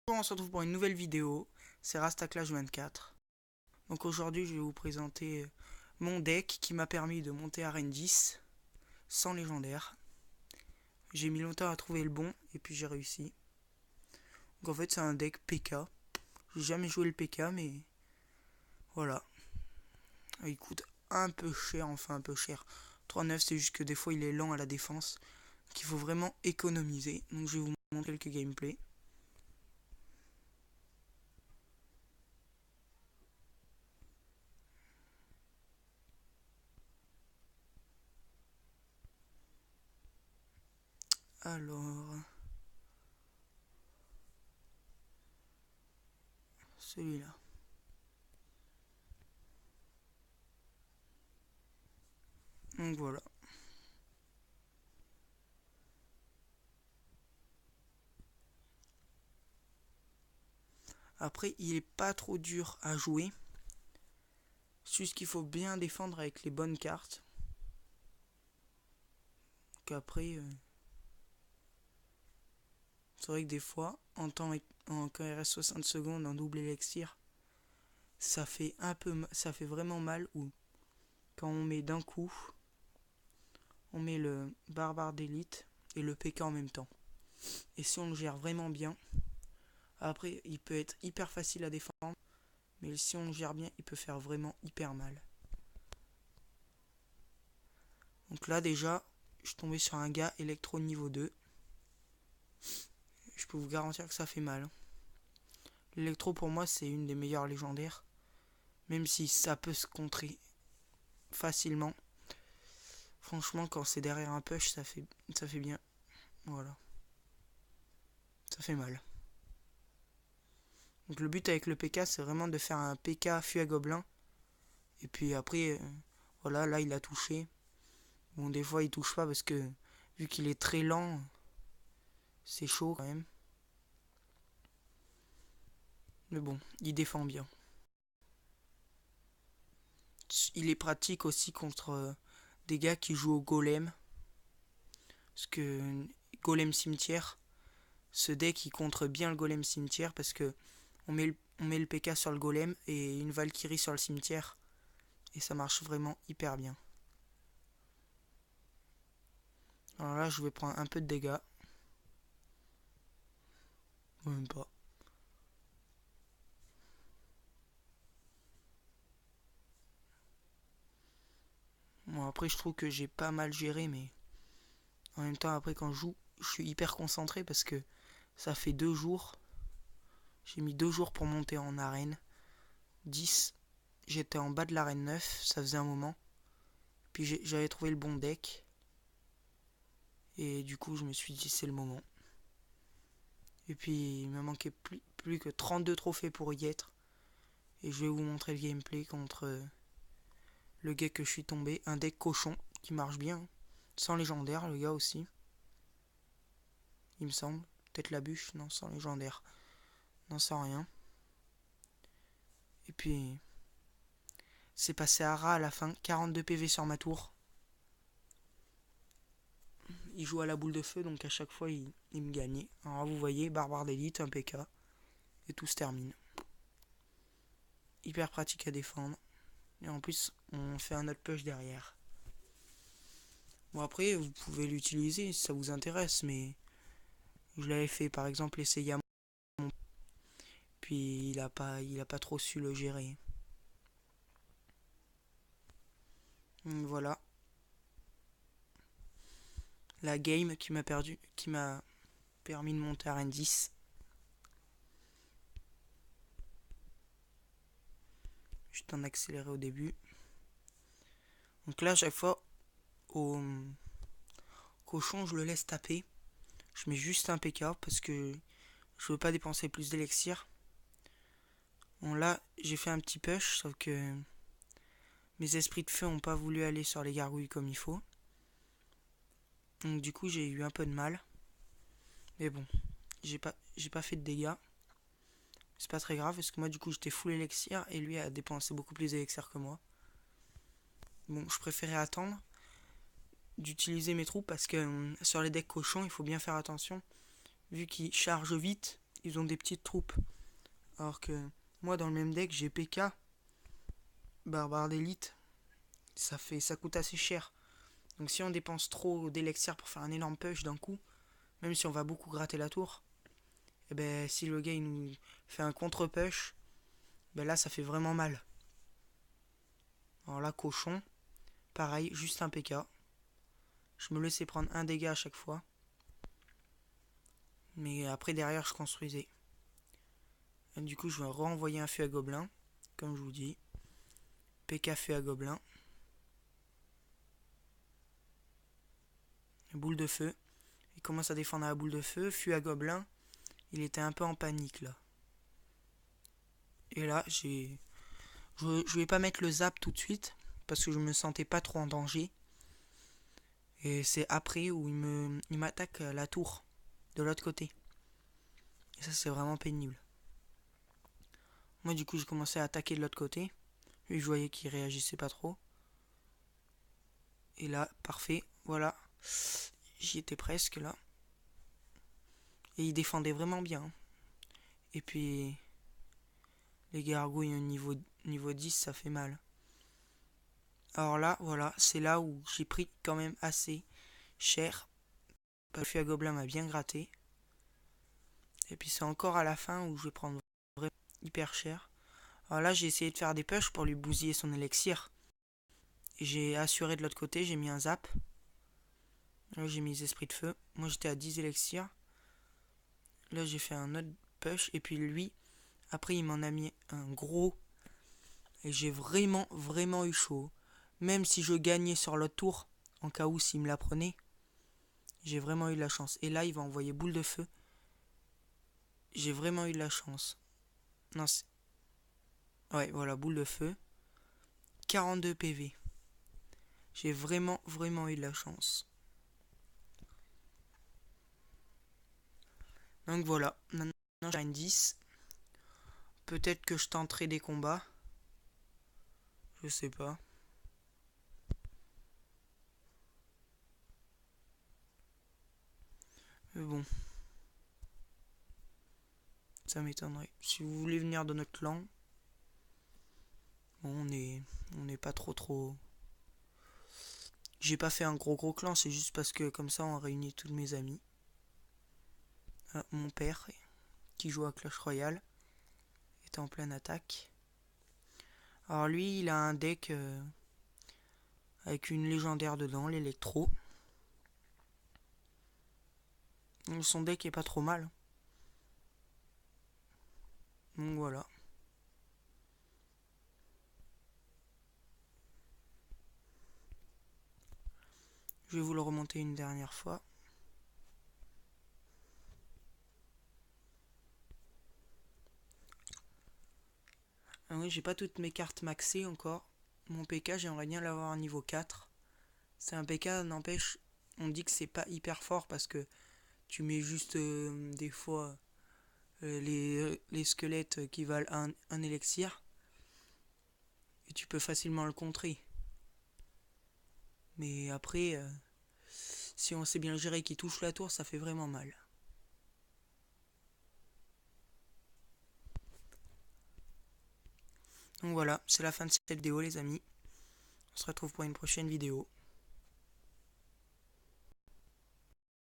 Bonjour, on se retrouve pour une nouvelle vidéo, c'est Rastaclash24. Donc aujourd'hui je vais vous présenter mon deck qui m'a permis de monter Arène 10 sans légendaire. J'ai mis longtemps à trouver le bon et puis j'ai réussi. Donc en fait c'est un deck PK. J'ai jamais joué le PK mais voilà. Il coûte un peu cher, enfin un peu cher. 3,9 c'est juste que des fois il est lent à la défense. Donc il faut vraiment économiser. Donc je vais vous montrer quelques gameplays. Alors, celui-là. Donc voilà. Après, il est pas trop dur à jouer. C'est juste qu'il faut bien défendre avec les bonnes cartes. Qu'après, c'est vrai que des fois, quand il reste 60 secondes en double élixir, ça fait ça fait vraiment mal. Ou quand on met d'un coup, on met le barbare d'élite et le PK en même temps. Et si on le gère vraiment bien, après, il peut être hyper facile à défendre. Mais si on le gère bien, il peut faire vraiment hyper mal. Donc là, déjà, je suis tombé sur un gars électro niveau 2. Je peux vous garantir que ça fait mal. L'électro pour moi c'est une des meilleures légendaires. Même si ça peut se contrer facilement. Franchement quand c'est derrière un push ça fait bien. Voilà. Ça fait mal. Donc le but avec le PK c'est vraiment de faire un PK fuit à gobelin. Et puis après voilà là il a touché. Bon des fois il touche pas parce que vu qu'il est très lent c'est chaud quand même. Mais bon il défend bien. Il est pratique aussi contre des gars qui jouent au golem. Parce que golem cimetière, ce deck il contre bien le golem cimetière parce que on met le PK sur le golem et une Valkyrie sur le cimetière. Et ça marche vraiment hyper bien. Alors là je vais prendre un peu de dégâts. Même pas. Bon après je trouve que j'ai pas mal géré mais en même temps après quand je joue je suis hyper concentré parce que ça fait 2 jours. J'ai mis 2 jours pour monter en arène 10. J'étais en bas de l'arène 9, ça faisait un moment. Puis j'avais trouvé le bon deck. Et du coup je me suis dit c'est le moment. Et puis il me manquait plus que 32 trophées pour y être. Et je vais vous montrer le gameplay contre le gars que je suis tombé. Un deck cochon qui marche bien. Sans légendaire le gars aussi. Il me semble. Peut-être la bûche. Non, sans légendaire. Non, sans rien. Et puis c'est passé à ras à la fin. 42 PV sur ma tour. Il joue à la boule de feu donc à chaque fois il me gagnait. Alors vous voyez, barbare d'élite, un PK. Et tout se termine. Hyper pratique à défendre. Et en plus, on fait un autre push derrière. Bon après, vous pouvez l'utiliser si ça vous intéresse, mais je l'avais fait par exemple essayer à mon... Puis il a pas trop su le gérer. Donc voilà. La game qui m'a permis de monter à N10. Juste en accéléré au début. Donc là, à chaque fois, au cochon, je le laisse taper. Je mets juste un PK parce que je veux pas dépenser plus d'élixir. Bon là, j'ai fait un petit push, sauf que mes esprits de feu ont pas voulu aller sur les gargouilles comme il faut. Donc du coup, j'ai eu un peu de mal. Mais bon, j'ai pas fait de dégâts. C'est pas très grave parce que moi du coup j'étais full élixir et lui a dépensé beaucoup plus d'élixir que moi. Bon, je préférais attendre d'utiliser mes troupes parce que sur les decks cochons, il faut bien faire attention. Vu qu'ils chargent vite, ils ont des petites troupes. Alors que moi, dans le même deck, j'ai PK, barbare d'élite. Ça coûte assez cher. Donc si on dépense trop d'élixir pour faire un énorme push d'un coup, même si on va beaucoup gratter la tour, et ben si le gars il nous fait un contre-push, ben là ça fait vraiment mal. Alors là, cochon, pareil, juste un PK. Je me laissais prendre un dégât à chaque fois. Mais après derrière je construisais. Et du coup je vais renvoyer un feu à gobelin, comme je vous dis. PK feu à gobelin. Boule de feu. Il commence à défendre à la boule de feu. Feu à gobelin. Il était un peu en panique là. Et là je vais pas mettre le zap tout de suite. Parce que je me sentais pas trop en danger. Et c'est après où il m'attaque la tour. De l'autre côté. Et ça c'est vraiment pénible. Moi du coup je commençais à attaquer de l'autre côté. Lui je voyais qu'il réagissait pas trop. Et là, parfait, voilà. J'y étais presque là. Et il défendait vraiment bien. Et puis les gargouilles niveau 10 ça fait mal. Alors là, voilà, c'est là où j'ai pris quand même assez cher. Le feu à gobelin m'a bien gratté. Et puis c'est encore à la fin où je vais prendre vraiment hyper cher. Alors là j'ai essayé de faire des pushs pour lui bousiller son élixir. Et j'ai assuré de l'autre côté, j'ai mis un zap. Là j'ai mis les esprits de feu. Moi j'étais à 10 élixirs. Là j'ai fait un autre push. Et puis lui, après il m'en a mis un gros. Et j'ai vraiment eu chaud. Même si je gagnais sur l'autre tour, en cas où s'il me la prenait, j'ai vraiment eu de la chance. Et là il va envoyer boule de feu. J'ai vraiment eu de la chance. Non, ouais, voilà, boule de feu. 42 PV. J'ai vraiment eu de la chance. Donc voilà, maintenant j'ai une 10. Peut-être que je tenterai des combats. Je sais pas. Mais bon. Ça m'étonnerait. Si vous voulez venir de notre clan, bon, on n'est pas trop. J'ai pas fait un gros clan, c'est juste parce que comme ça on réunit tous mes amis. Mon père, qui joue à Clash Royale, est en pleine attaque. Alors lui, il a un deck avec une légendaire dedans, l'électro. Son deck est pas trop mal. Donc voilà. Je vais vous le remonter une dernière fois. Ah oui, j'ai pas toutes mes cartes maxées encore. Mon PK, j'aimerais bien l'avoir à niveau 4. C'est un PK, n'empêche, on dit que c'est pas hyper fort parce que tu mets juste des fois les squelettes qui valent un élixir. Et tu peux facilement le contrer. Mais après, si on sait bien gérer qui touche la tour, ça fait vraiment mal. Donc voilà, c'est la fin de cette vidéo les amis. On se retrouve pour une prochaine vidéo.